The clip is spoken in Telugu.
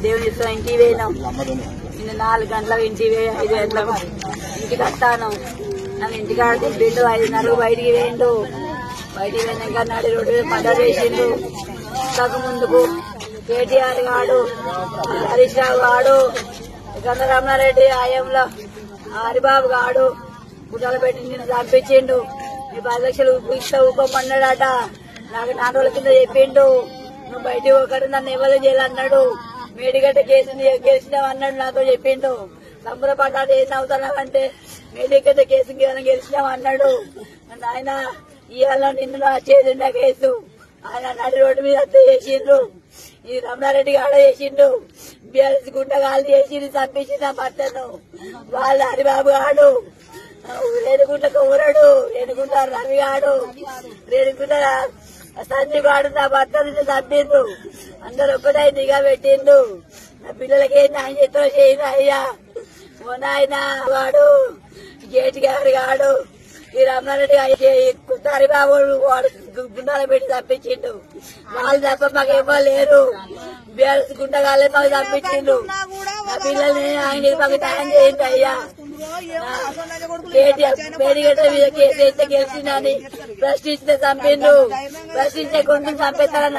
దేవుని ఇంటికి పోయినాం. నిన్న 4 గంటలకు ఇంటికి పోయి 5 గంటలకు ఇంటికి వస్తాను. నన్ను ఇంటికాడ తిప్పిండు. 5:30 బయటికి వేయండు. బయటికి పోయినాక నడి రోడ్డు మీద మర్డర్ చేసిండు. ఇంతకు ముందుకు కేటీఆర్ గాడు, హరీష్ రావు గాడు, గంగరమణారెడ్డి ఆయంలో హరిబాబు గాడు గుడ్డలు పెట్టి నిన్ను చంపించిండు. నీ 10 లక్షలు ఇస్తా ఊకోమన్నాడట. నాకు 4 రోజుల కింద చెప్పిండు. నువ్వు బయటికి ఒకటి నన్ను ఎవరు చేయాలన్నాడు. మేడిగడ్డ కేసు గెలిచినావు అన్నాడు. నాతో చెప్పిండు. సంబరపడ్డాడు. ఏం అవుతానంటే మేడిగడ్డ కేసు గెలిచినావు అన్నాడు. ఆయన ఇవాళ నిన్ను చేసిండ కేసు. ఆయన నడి రోడ్డు మీద చేసిండ్రు. ఇది రమణారెడ్డి గాడ చేసిండు. బీఆర్ఎస్ గుంటగాళ్ళు చేసిండు. చంపించింది ఆ భర్తను. వాళ్ళ హరిబాబు గాడు, రేణుగుంటకు ఊరడు, రేణుగుంట రవి గాడు, రేణుగుంట సంజు గాడు నా భర్తను చంపిండు. అందరు ఒక్కటే నిఘా పెట్టిండు. నా పిల్లలకి ఆయన చేతిలో చేయింది అయ్యా. మొన్న ఆయన వాడు గేటి గారి గాడు, ఈ రమణారెడ్డి హరిబాబు వాడు గుండాలు పెట్టి చంపించిండు. వాళ్ళు తప్ప మాకేమో లేరు. బీఆర్ఎస్ గుంటగాళ్ళే మాకు చంపించిండు. నా పిల్లల్ని ఆయన మాకు న్యాయం చేయండి అయ్యా. కేటీఆర్ మేడిగడ్డ మీద కేసు అయితే గెలిచిందని ప్రశ్నిస్తే చంపిండు. ప్రశ్నించే కొంచెం చంపేస్తారని